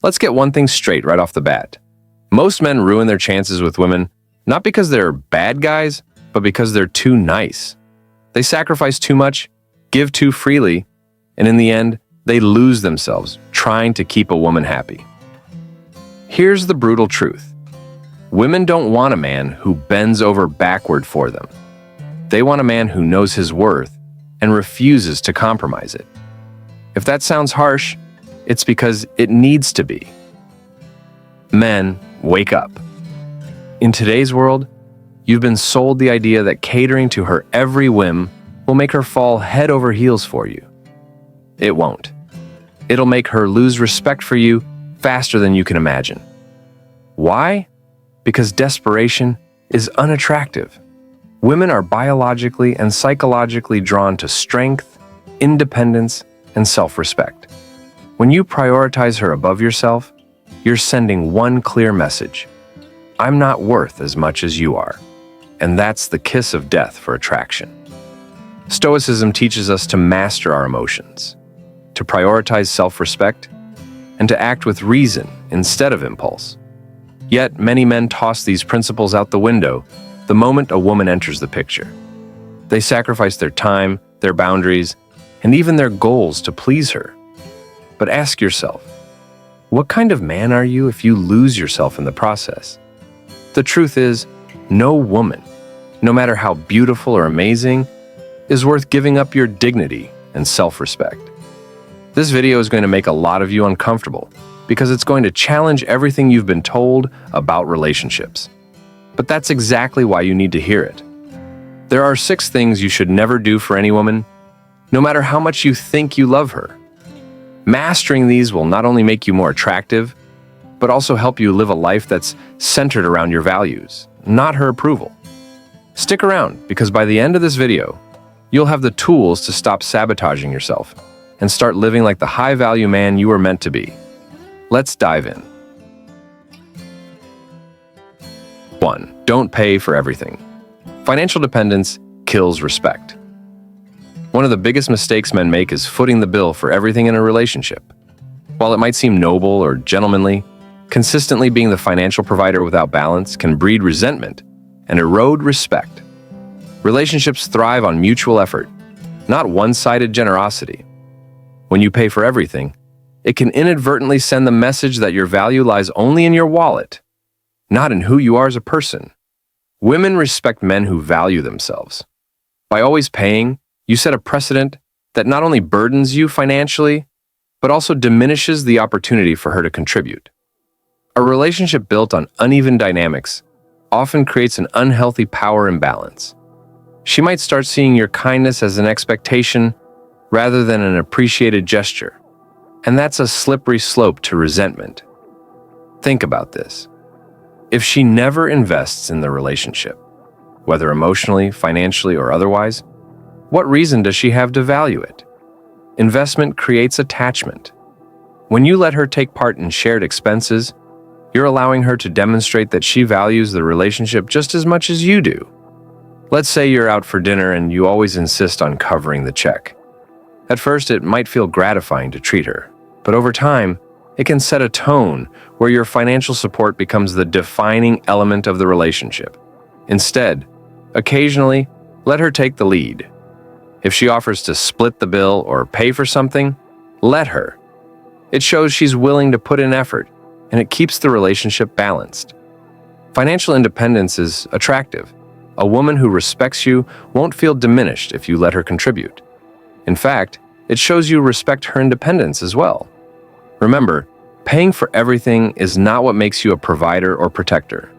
Let's get one thing straight right off the bat. Most men ruin their chances with women not because they're bad guys, but because they're too nice. They sacrifice too much, give too freely, and in the end, they lose themselves trying to keep a woman happy. Here's the brutal truth. Women don't want a man who bends over backward for them. They want a man who knows his worth and refuses to compromise it. If that sounds harsh, it's because it needs to be. Men, wake up. In today's world, you've been sold the idea that catering to her every whim will make her fall head over heels for you. It won't. It'll make her lose respect for you faster than you can imagine. Why? Because desperation is unattractive. Women are biologically and psychologically drawn to strength, independence, and self-respect. When you prioritize her above yourself, you're sending one clear message. I'm not worth as much as you are. And that's the kiss of death for attraction. Stoicism teaches us to master our emotions, to prioritize self-respect, and to act with reason instead of impulse. Yet, many men toss these principles out the window the moment a woman enters the picture. They sacrifice their time, their boundaries, and even their goals to please her. But ask yourself, what kind of man are you if you lose yourself in the process? The truth is, no woman, no matter how beautiful or amazing, is worth giving up your dignity and self-respect. This video is going to make a lot of you uncomfortable because it's going to challenge everything you've been told about relationships. But that's exactly why you need to hear it. There are 6 things you should never do for any woman, no matter how much you think you love her. Mastering these will not only make you more attractive, but also help you live a life that's centered around your values, not her approval. Stick around, because by the end of this video, you'll have the tools to stop sabotaging yourself and start living like the high-value man you were meant to be. Let's dive in. 1. Don't pay for everything. Financial dependence kills respect. One of the biggest mistakes men make is footing the bill for everything in a relationship. While it might seem noble or gentlemanly, consistently being the financial provider without balance can breed resentment and erode respect. Relationships thrive on mutual effort, not one-sided generosity. When you pay for everything, it can inadvertently send the message that your value lies only in your wallet, not in who you are as a person. Women respect men who value themselves. By always paying, you set a precedent that not only burdens you financially, but also diminishes the opportunity for her to contribute. A relationship built on uneven dynamics often creates an unhealthy power imbalance. She might start seeing your kindness as an expectation rather than an appreciated gesture, and that's a slippery slope to resentment. Think about this. If she never invests in the relationship, whether emotionally, financially, or otherwise, what reason does she have to value it? Investment creates attachment. When you let her take part in shared expenses, you're allowing her to demonstrate that she values the relationship just as much as you do. Let's say you're out for dinner and you always insist on covering the check. At first, it might feel gratifying to treat her, but over time, it can set a tone where your financial support becomes the defining element of the relationship. Instead, occasionally, let her take the lead. If she offers to split the bill or pay for something, let her. It shows she's willing to put in effort, and it keeps the relationship balanced. Financial independence is attractive. A woman who respects you won't feel diminished if you let her contribute. In fact, it shows you respect her independence as well. Remember, paying for everything is not what makes you a provider or protector.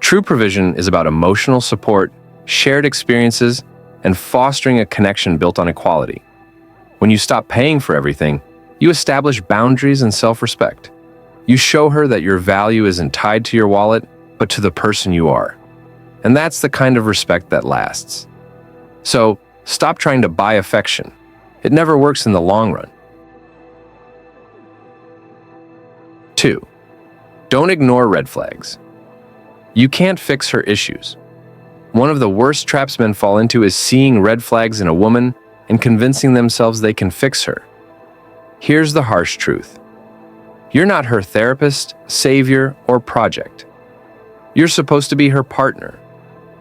True provision is about emotional support, shared experiences, and fostering a connection built on equality. When you stop paying for everything, you establish boundaries and self-respect. You show her that your value isn't tied to your wallet, but to the person you are. And that's the kind of respect that lasts. So, stop trying to buy affection. It never works in the long run. 2. Don't ignore red flags. You can't fix her issues. One of the worst traps men fall into is seeing red flags in a woman and convincing themselves they can fix her. Here's the harsh truth. You're not her therapist, savior, or project. You're supposed to be her partner,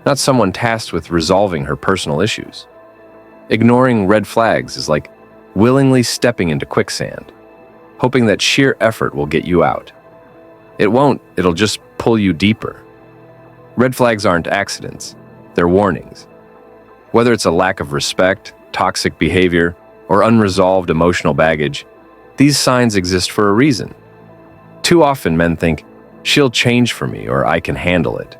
not someone tasked with resolving her personal issues. Ignoring red flags is like willingly stepping into quicksand, hoping that sheer effort will get you out. It won't, it'll just pull you deeper. Red flags aren't accidents, they're warnings. Whether it's a lack of respect, toxic behavior, or unresolved emotional baggage, these signs exist for a reason. Too often men think, she'll change for me or I can handle it.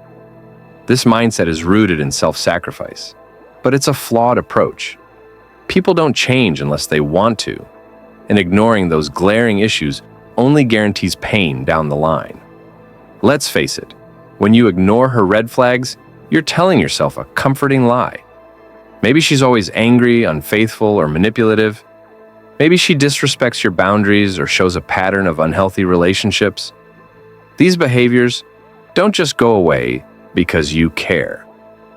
This mindset is rooted in self-sacrifice, but it's a flawed approach. People don't change unless they want to, and ignoring those glaring issues only guarantees pain down the line. Let's face it, when you ignore her red flags, you're telling yourself a comforting lie. Maybe she's always angry, unfaithful, or manipulative. Maybe she disrespects your boundaries or shows a pattern of unhealthy relationships. These behaviors don't just go away because you care.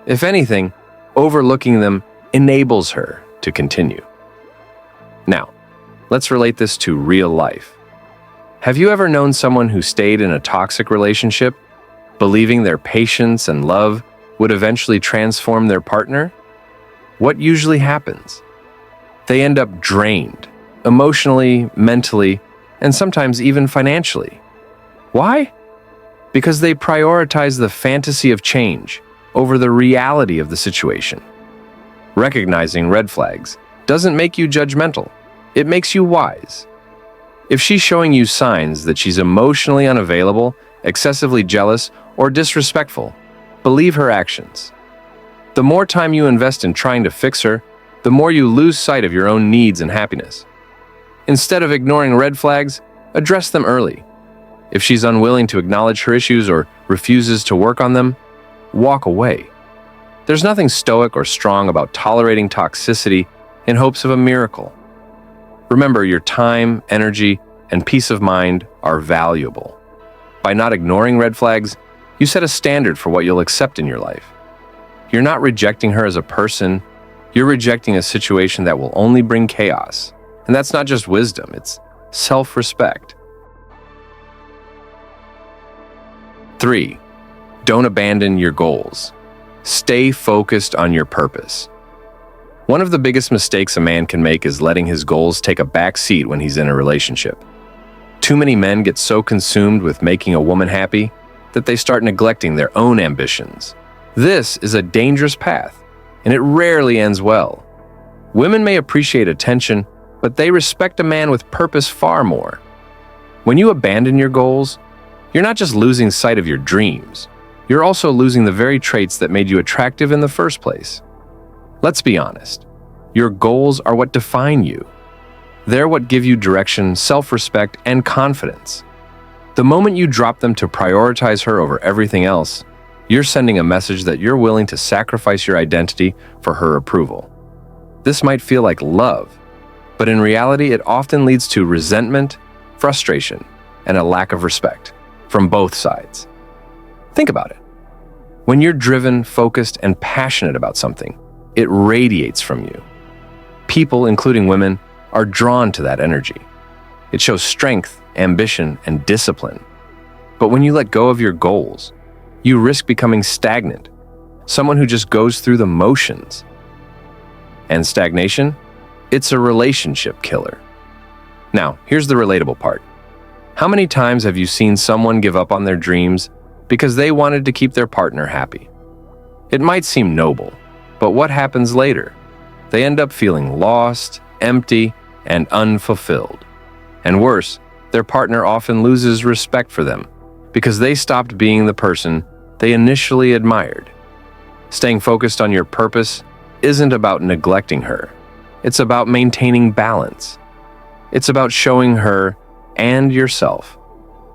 If anything, overlooking them enables her to continue. Now, let's relate this to real life. Have you ever known someone who stayed in a toxic relationship, believing their patience and love would eventually transform their partner? What usually happens? They end up drained, emotionally, mentally, and sometimes even financially. Why? Because they prioritize the fantasy of change over the reality of the situation. Recognizing red flags doesn't make you judgmental, it makes you wise. If she's showing you signs that she's emotionally unavailable, excessively jealous, or disrespectful, believe her actions. The more time you invest in trying to fix her, the more you lose sight of your own needs and happiness. Instead of ignoring red flags, address them early. If she's unwilling to acknowledge her issues or refuses to work on them, walk away. There's nothing stoic or strong about tolerating toxicity in hopes of a miracle. Remember, your time, energy, and peace of mind are valuable. By not ignoring red flags, you set a standard for what you'll accept in your life. You're not rejecting her as a person, you're rejecting a situation that will only bring chaos. And that's not just wisdom, it's self-respect. 3. Don't abandon your goals. Stay focused on your purpose. One of the biggest mistakes a man can make is letting his goals take a back seat when he's in a relationship. Too many men get so consumed with making a woman happy that they start neglecting their own ambitions. This is a dangerous path, and it rarely ends well. Women may appreciate attention, but they respect a man with purpose far more. When you abandon your goals, you're not just losing sight of your dreams, you're also losing the very traits that made you attractive in the first place. Let's be honest, your goals are what define you. They're what give you direction, self-respect, and confidence. The moment you drop them to prioritize her over everything else, you're sending a message that you're willing to sacrifice your identity for her approval. This might feel like love, but in reality, it often leads to resentment, frustration, and a lack of respect from both sides. Think about it. When you're driven, focused, and passionate about something, it radiates from you. People, including women, are drawn to that energy. It shows strength, ambition, and discipline. But when you let go of your goals, you risk becoming stagnant, someone who just goes through the motions. And stagnation? It's a relationship killer. Now, here's the relatable part. How many times have you seen someone give up on their dreams because they wanted to keep their partner happy? It might seem noble, but what happens later? They end up feeling lost, empty, and unfulfilled. And worse, their partner often loses respect for them because they stopped being the person they initially admired. Staying focused on your purpose isn't about neglecting her. It's about maintaining balance. It's about showing her and yourself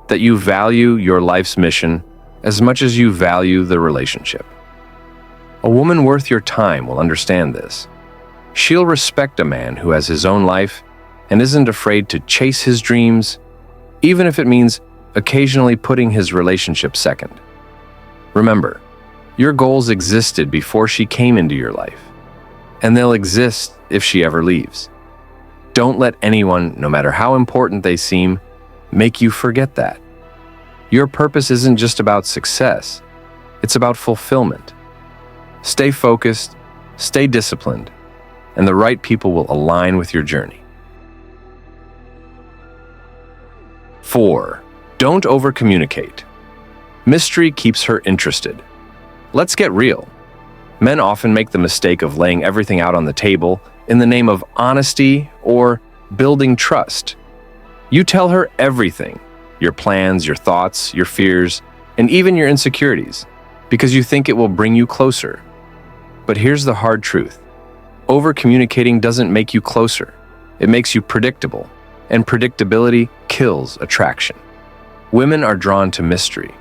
that you value your life's mission as much as you value the relationship. A woman worth your time will understand this. She'll respect a man who has his own life and isn't afraid to chase his dreams, even if it means occasionally putting his relationship second. Remember, your goals existed before she came into your life, and they'll exist if she ever leaves. Don't let anyone, no matter how important they seem, make you forget that. Your purpose isn't just about success, it's about fulfillment. Stay focused, stay disciplined, and the right people will align with your journey. 4. Don't overcommunicate. Mystery keeps her interested. Let's get real. Men often make the mistake of laying everything out on the table in the name of honesty or building trust. You tell her everything, your plans, your thoughts, your fears, and even your insecurities, because you think it will bring you closer. But here's the hard truth. Overcommunicating doesn't make you closer. It makes you predictable, and predictability kills attraction. Women are drawn to mystery.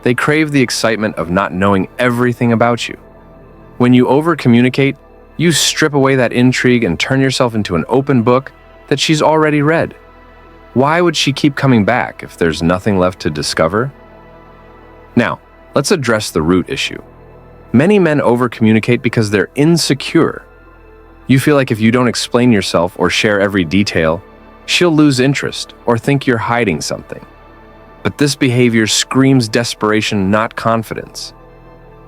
They crave the excitement of not knowing everything about you. When you overcommunicate, you strip away that intrigue and turn yourself into an open book that she's already read. Why would she keep coming back if there's nothing left to discover? Now, let's address the root issue. Many men overcommunicate because they're insecure. You feel like if you don't explain yourself or share every detail, she'll lose interest or think you're hiding something. But this behavior screams desperation, not confidence.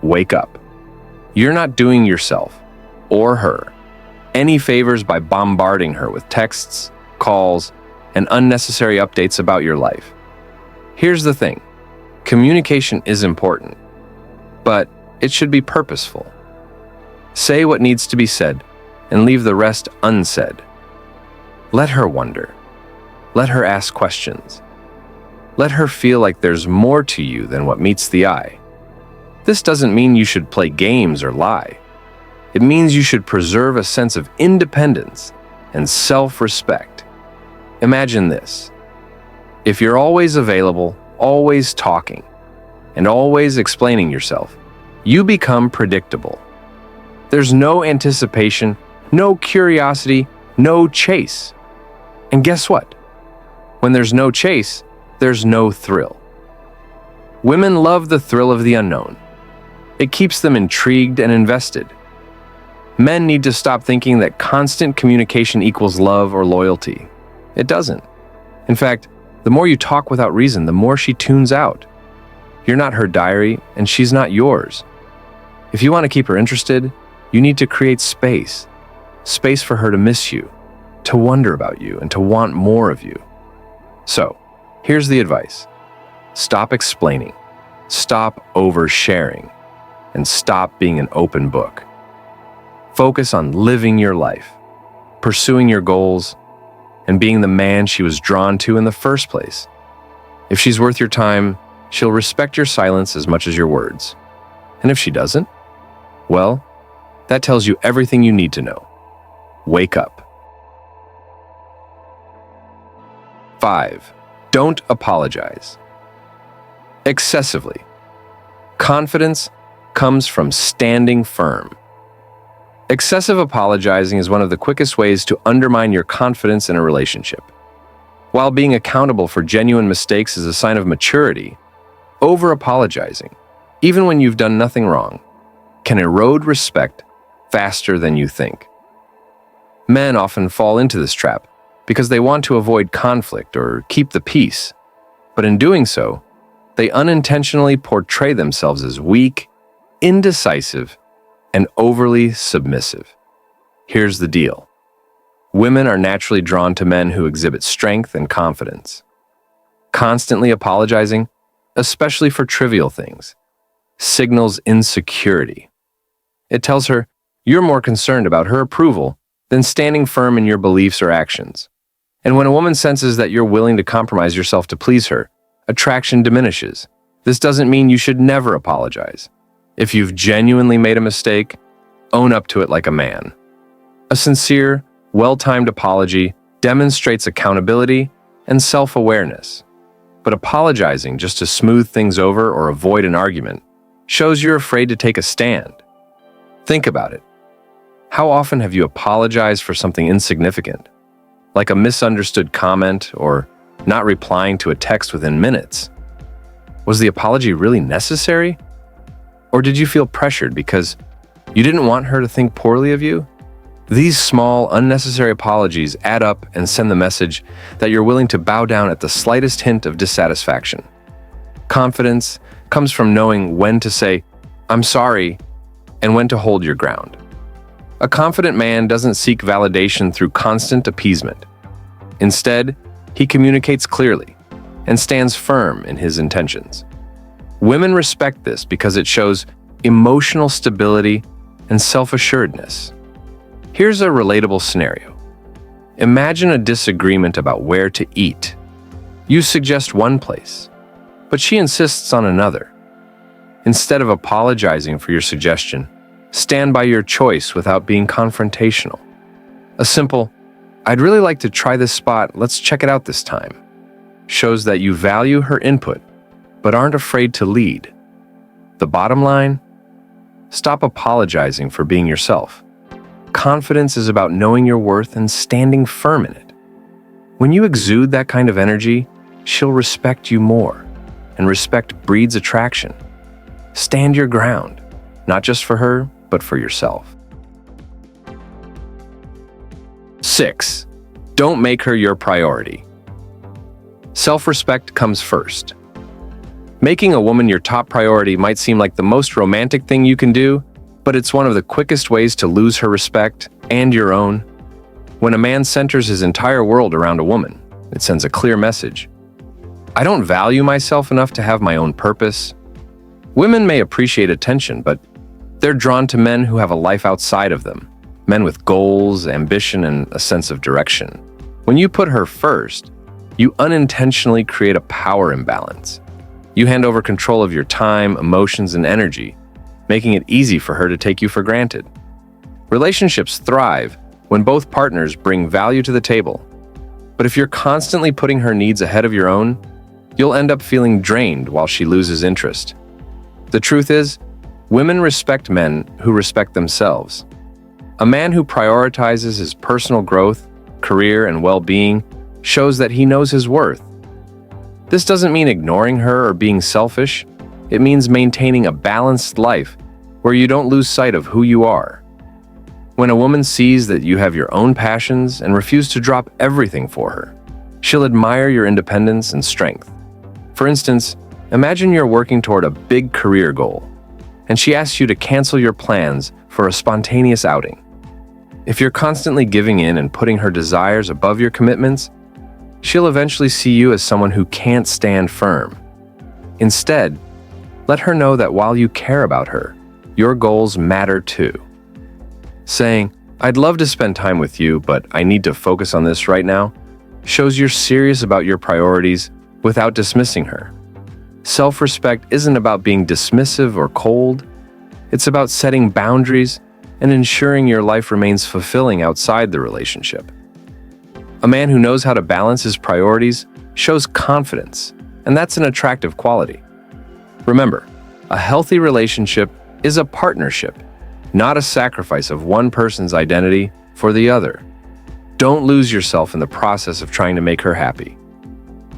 Wake up. You're not doing yourself, or her, any favors by bombarding her with texts, calls, and unnecessary updates about your life. Here's the thing. Communication is important, but it should be purposeful. Say what needs to be said and leave the rest unsaid. Let her wonder. Let her ask questions. Let her feel like there's more to you than what meets the eye. This doesn't mean you should play games or lie. It means you should preserve a sense of independence and self-respect. Imagine this. If you're always available, always talking, and always explaining yourself, you become predictable. There's no anticipation, no curiosity, no chase. And guess what? When there's no chase, there's no thrill. Women love the thrill of the unknown. It keeps them intrigued and invested. Men need to stop thinking that constant communication equals love or loyalty. It doesn't. In fact, the more you talk without reason, the more she tunes out. You're not her diary, and she's not yours. If you want to keep her interested, you need to create space. Space for her to miss you, to wonder about you, and to want more of you. So, here's the advice. Stop explaining. Stop oversharing. And stop being an open book. Focus on living your life, pursuing your goals, and being the man she was drawn to in the first place. If she's worth your time, she'll respect your silence as much as your words. And if she doesn't, well, that tells you everything you need to know. Wake up. 5. Don't apologize. Excessively. Confidence comes from standing firm. Excessive apologizing is one of the quickest ways to undermine your confidence in a relationship. While being accountable for genuine mistakes is a sign of maturity, over-apologizing, even when you've done nothing wrong, can erode respect faster than you think. Men often fall into this trap because they want to avoid conflict or keep the peace, but in doing so, they unintentionally portray themselves as weak, indecisive, and overly submissive. Here's the deal. Women are naturally drawn to men who exhibit strength and confidence. Constantly apologizing, especially for trivial things, signals insecurity. It tells her you're more concerned about her approval than standing firm in your beliefs or actions. And when a woman senses that you're willing to compromise yourself to please her, attraction diminishes. This doesn't mean you should never apologize. If you've genuinely made a mistake, own up to it like a man. A sincere, well-timed apology demonstrates accountability and self-awareness. But apologizing just to smooth things over or avoid an argument shows you're afraid to take a stand. Think about it. How often have you apologized for something insignificant, like a misunderstood comment or not replying to a text within minutes? Was the apology really necessary? Or did you feel pressured because you didn't want her to think poorly of you? These small, unnecessary apologies add up and send the message that you're willing to bow down at the slightest hint of dissatisfaction. Confidence comes from knowing when to say, "I'm sorry," and when to hold your ground. A confident man doesn't seek validation through constant appeasement. Instead, he communicates clearly and stands firm in his intentions. Women respect this because it shows emotional stability and self-assuredness. Here's a relatable scenario. Imagine a disagreement about where to eat. You suggest one place, but she insists on another. Instead of apologizing for your suggestion, stand by your choice without being confrontational. A simple, "I'd really like to try this spot, let's check it out this time," shows that you value her input, but aren't afraid to lead. The bottom line? Stop apologizing for being yourself. Confidence is about knowing your worth and standing firm in it. When you exude that kind of energy, she'll respect you more, and respect breeds attraction. Stand your ground, not just for her, but for yourself. 6. Don't make her your priority. Self-respect comes first. Making a woman your top priority might seem like the most romantic thing you can do, but it's one of the quickest ways to lose her respect and your own. When a man centers his entire world around a woman, it sends a clear message. I don't value myself enough to have my own purpose. Women may appreciate attention, but they're drawn to men who have a life outside of them, men with goals, ambition, and a sense of direction. When you put her first, you unintentionally create a power imbalance. You hand over control of your time, emotions, and energy, making it easy for her to take you for granted. Relationships thrive when both partners bring value to the table. But if you're constantly putting her needs ahead of your own, you'll end up feeling drained while she loses interest. The truth is, women respect men who respect themselves. A man who prioritizes his personal growth, career, and well-being shows that he knows his worth. This doesn't mean ignoring her or being selfish. It means maintaining a balanced life where you don't lose sight of who you are. When a woman sees that you have your own passions and refuse to drop everything for her, she'll admire your independence and strength. For instance, imagine you're working toward a big career goal, and she asks you to cancel your plans for a spontaneous outing. If you're constantly giving in and putting her desires above your commitments, she'll eventually see you as someone who can't stand firm. Instead, let her know that while you care about her, your goals matter too. Saying, "I'd love to spend time with you, but I need to focus on this right now," shows you're serious about your priorities without dismissing her. Self-respect isn't about being dismissive or cold. It's about setting boundaries and ensuring your life remains fulfilling outside the relationship. A man who knows how to balance his priorities shows confidence, and that's an attractive quality. Remember, a healthy relationship is a partnership, not a sacrifice of one person's identity for the other. Don't lose yourself in the process of trying to make her happy.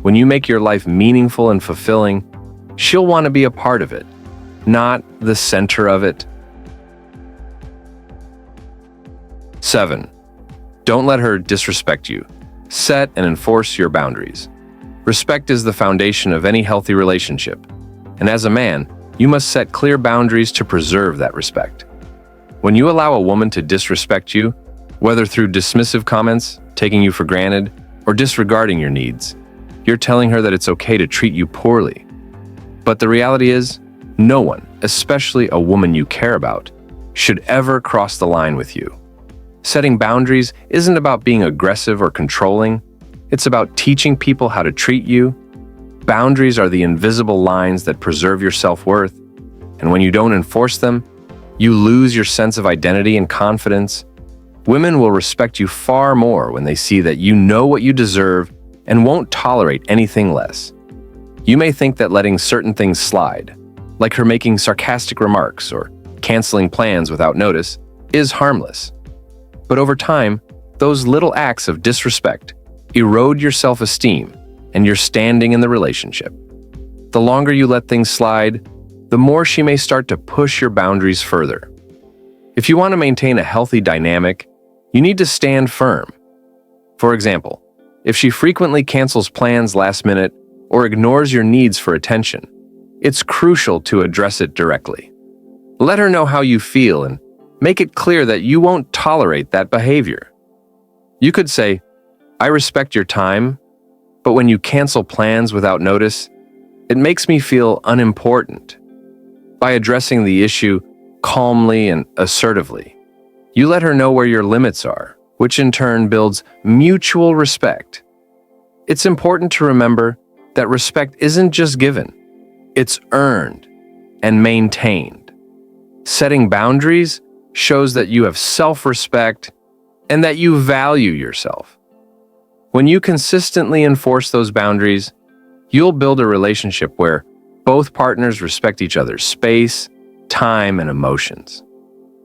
When you make your life meaningful and fulfilling, she'll want to be a part of it, not the center of it. 7. Don't let her disrespect you. Set and enforce your boundaries. Respect is the foundation of any healthy relationship, and as a man, you must set clear boundaries to preserve that respect. When you allow a woman to disrespect you, whether through dismissive comments, taking you for granted, or disregarding your needs, you're telling her that it's okay to treat you poorly. But the reality is, no one, especially a woman you care about, should ever cross the line with you. Setting boundaries isn't about being aggressive or controlling. It's about teaching people how to treat you. Boundaries are the invisible lines that preserve your self-worth, and when you don't enforce them, you lose your sense of identity and confidence. Women will respect you far more when they see that you know what you deserve and won't tolerate anything less. You may think that letting certain things slide, like her making sarcastic remarks or canceling plans without notice, is harmless. But over time, those little acts of disrespect erode your self-esteem and your standing in the relationship. The longer you let things slide, the more she may start to push your boundaries further. If you want to maintain a healthy dynamic, You need to stand firm. For example, if she frequently cancels plans last minute or ignores your needs for attention, it's crucial to address it directly. Let her know how you feel and make it clear that you won't tolerate that behavior. You could say, "I respect your time, but when you cancel plans without notice, it makes me feel unimportant." By addressing the issue calmly and assertively, you let her know where your limits are, which in turn builds mutual respect. It's important to remember that respect isn't just given, it's earned and maintained. Setting boundaries shows that you have self-respect and that you value yourself. When you consistently enforce those boundaries, you'll build a relationship where both partners respect each other's space, time, and emotions.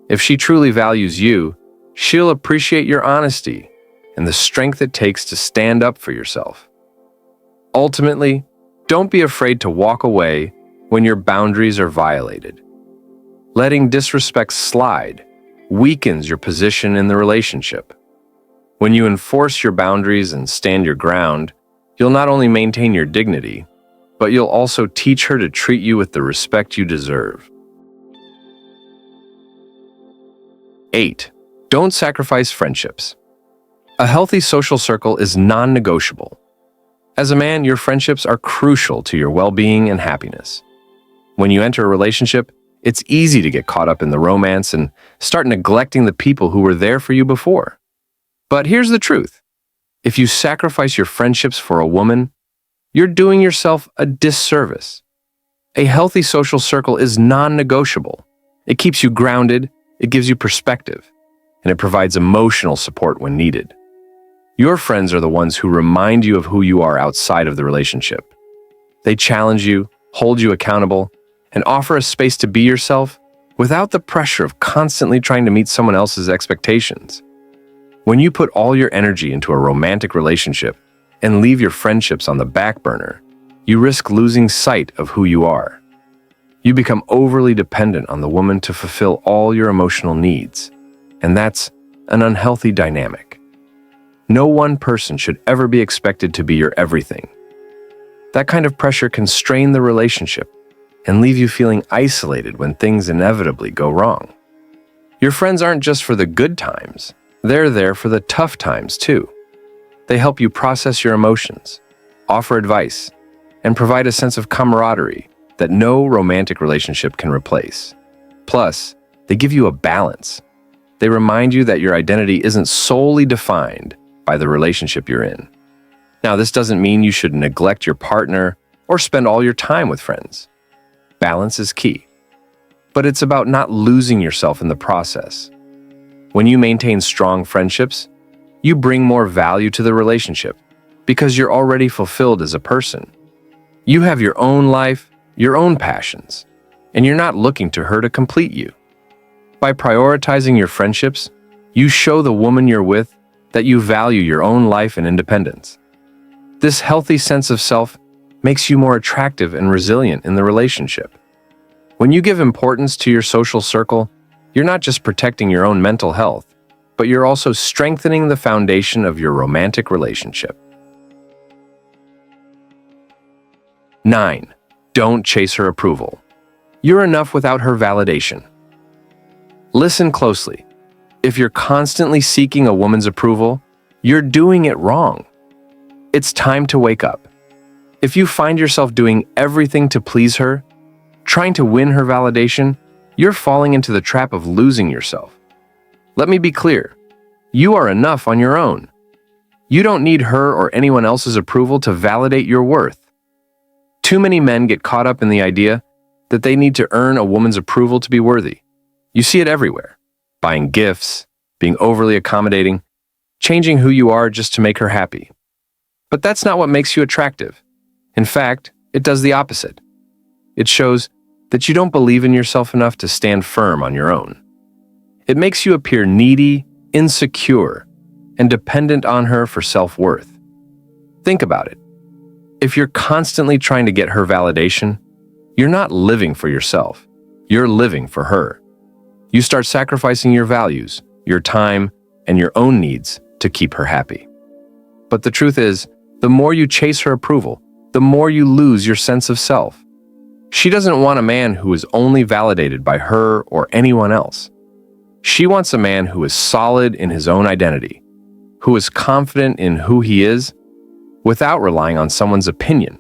If she truly values you, she'll appreciate your honesty and the strength it takes to stand up for yourself. Ultimately, don't be afraid to walk away when your boundaries are violated. Letting disrespect slide weakens your position in the relationship. When you enforce your boundaries and stand your ground, you'll not only maintain your dignity, but you'll also teach her to treat you with the respect you deserve. 8. Don't sacrifice friendships. A healthy social circle is non-negotiable. As a man, your friendships are crucial to your well-being and happiness. When you enter a relationship, it's easy to get caught up in the romance and start neglecting the people who were there for you before. But here's the truth. If you sacrifice your friendships for a woman, you're doing yourself a disservice. A healthy social circle is non-negotiable. It keeps you grounded, it gives you perspective, and it provides emotional support when needed. Your friends are the ones who remind you of who you are outside of the relationship. They challenge you, hold you accountable, and offer a space to be yourself without the pressure of constantly trying to meet someone else's expectations. When you put all your energy into a romantic relationship and leave your friendships on the back burner, you risk losing sight of who you are. You become overly dependent on the woman to fulfill all your emotional needs, and that's an unhealthy dynamic. No one person should ever be expected to be your everything. That kind of pressure can strain the relationship and leave you feeling isolated when things inevitably go wrong. Your friends aren't just for the good times, they're there for the tough times too. They help you process your emotions, offer advice, and provide a sense of camaraderie that no romantic relationship can replace. Plus, they give you a balance. They remind you that your identity isn't solely defined by the relationship you're in. Now, this doesn't mean you should neglect your partner or spend all your time with friends. Balance is key, but it's about not losing yourself in the process. When you maintain strong friendships, you bring more value to the relationship because you're already fulfilled as a person. You have your own life, your own passions, and you're not looking to her to complete you. By prioritizing your friendships, you show the woman you're with that you value your own life and independence. This healthy sense of self makes you more attractive and resilient in the relationship. When you give importance to your social circle, you're not just protecting your own mental health, but you're also strengthening the foundation of your romantic relationship. 9. Don't chase her approval. You're enough without her validation. Listen closely. If you're constantly seeking a woman's approval, you're doing it wrong. It's time to wake up. If you find yourself doing everything to please her, trying to win her validation, you're falling into the trap of losing yourself. Let me be clear. You are enough on your own. You don't need her or anyone else's approval to validate your worth. Too many men get caught up in the idea that they need to earn a woman's approval to be worthy. You see it everywhere. Buying gifts, being overly accommodating, changing who you are just to make her happy. But that's not what makes you attractive. In fact, it does the opposite. It shows that you don't believe in yourself enough to stand firm on your own. It makes you appear needy, insecure, and dependent on her for self-worth. Think about it. If you're constantly trying to get her validation, you're not living for yourself. You're living for her. You start sacrificing your values, your time, and your own needs to keep her happy. But the truth is, the more you chase her approval, the more you lose your sense of self. She doesn't want a man who is only validated by her or anyone else. She wants a man who is solid in his own identity, who is confident in who he is, without relying on someone's opinion.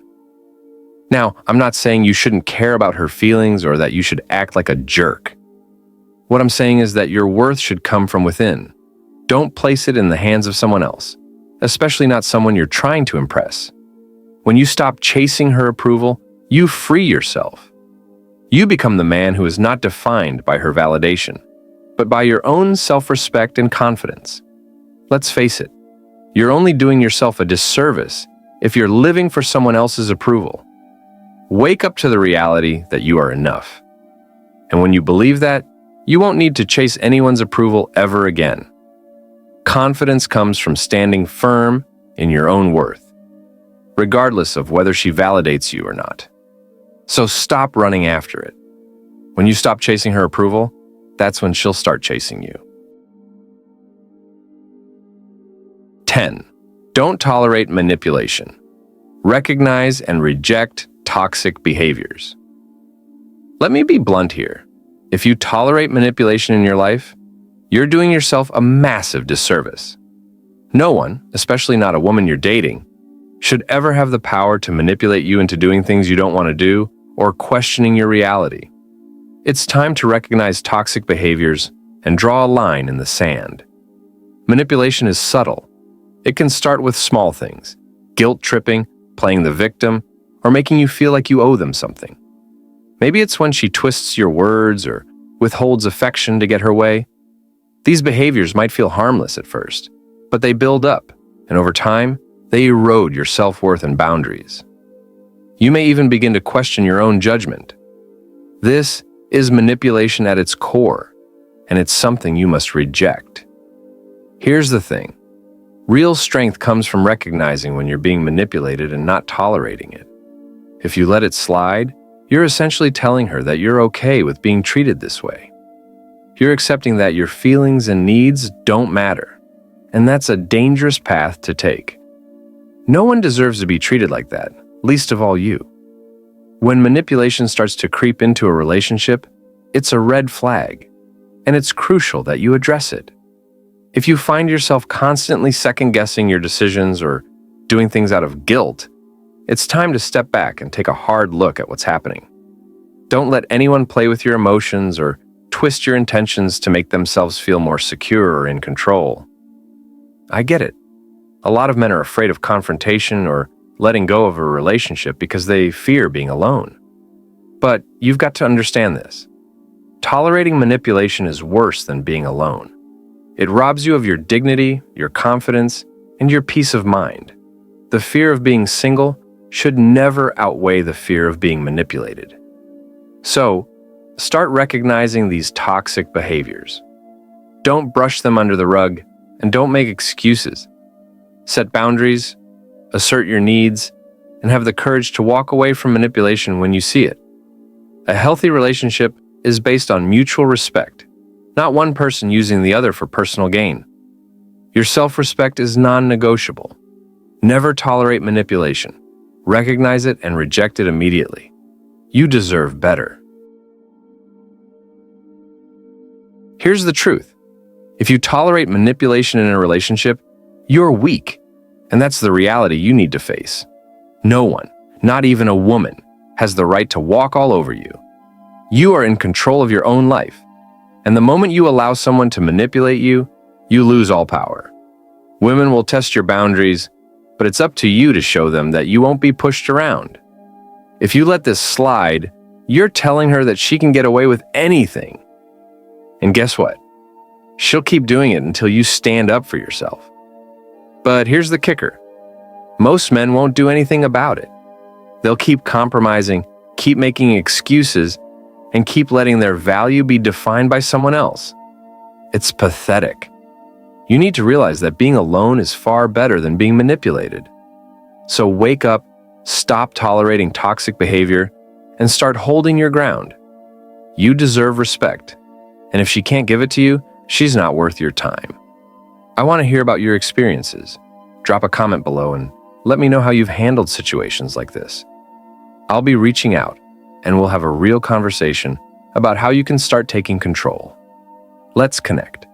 Now, I'm not saying you shouldn't care about her feelings or that you should act like a jerk. What I'm saying is that your worth should come from within. Don't place it in the hands of someone else, especially not someone you're trying to impress. When you stop chasing her approval, you free yourself. You become the man who is not defined by her validation, but by your own self-respect and confidence. Let's face it, you're only doing yourself a disservice if you're living for someone else's approval. Wake up to the reality that you are enough. And when you believe that, you won't need to chase anyone's approval ever again. Confidence comes from standing firm in your own worth, regardless of whether she validates you or not. So stop running after it. When you stop chasing her approval, that's when she'll start chasing you. 10. Don't tolerate manipulation. Recognize and reject toxic behaviors. Let me be blunt here. If you tolerate manipulation in your life, you're doing yourself a massive disservice. No one, especially not a woman you're dating, should ever have the power to manipulate you into doing things you don't want to do or questioning your reality. It's time to recognize toxic behaviors and draw a line in the sand. Manipulation is subtle. It can start with small things, guilt-tripping, playing the victim, or making you feel like you owe them something. Maybe it's when she twists your words or withholds affection to get her way. These behaviors might feel harmless at first, but they build up, and over time, they erode your self-worth and boundaries. You may even begin to question your own judgment. This is manipulation at its core, and it's something you must reject. Here's the thing. Real strength comes from recognizing when you're being manipulated and not tolerating it. If you let it slide, you're essentially telling her that you're okay with being treated this way. You're accepting that your feelings and needs don't matter, and that's a dangerous path to take. No one deserves to be treated like that, least of all you. When manipulation starts to creep into a relationship, it's a red flag, and it's crucial that you address it. If you find yourself constantly second-guessing your decisions or doing things out of guilt, it's time to step back and take a hard look at what's happening. Don't let anyone play with your emotions or twist your intentions to make themselves feel more secure or in control. I get it. A lot of men are afraid of confrontation or letting go of a relationship because they fear being alone. But you've got to understand this. Tolerating manipulation is worse than being alone. It robs you of your dignity, your confidence, and your peace of mind. The fear of being single should never outweigh the fear of being manipulated. So, start recognizing these toxic behaviors. Don't brush them under the rug, and don't make excuses. Set boundaries, assert your needs, and have the courage to walk away from manipulation when you see it. A healthy relationship is based on mutual respect, not one person using the other for personal gain. Your self-respect is non-negotiable. Never tolerate manipulation. Recognize it and reject it immediately. You deserve better. Here's the truth. If you tolerate manipulation in a relationship, you're weak, and that's the reality you need to face. No one, not even a woman, has the right to walk all over you. You are in control of your own life, and the moment you allow someone to manipulate you, you lose all power. Women will test your boundaries, but it's up to you to show them that you won't be pushed around. If you let this slide, you're telling her that she can get away with anything. And guess what? She'll keep doing it until you stand up for yourself. But here's the kicker. Most men won't do anything about it. They'll keep compromising, keep making excuses, and keep letting their value be defined by someone else. It's pathetic. You need to realize that being alone is far better than being manipulated. So wake up, stop tolerating toxic behavior, and start holding your ground. You deserve respect, and if she can't give it to you, she's not worth your time. I want to hear about your experiences. Drop a comment below and let me know how you've handled situations like this. I'll be reaching out, and we'll have a real conversation about how you can start taking control. Let's connect.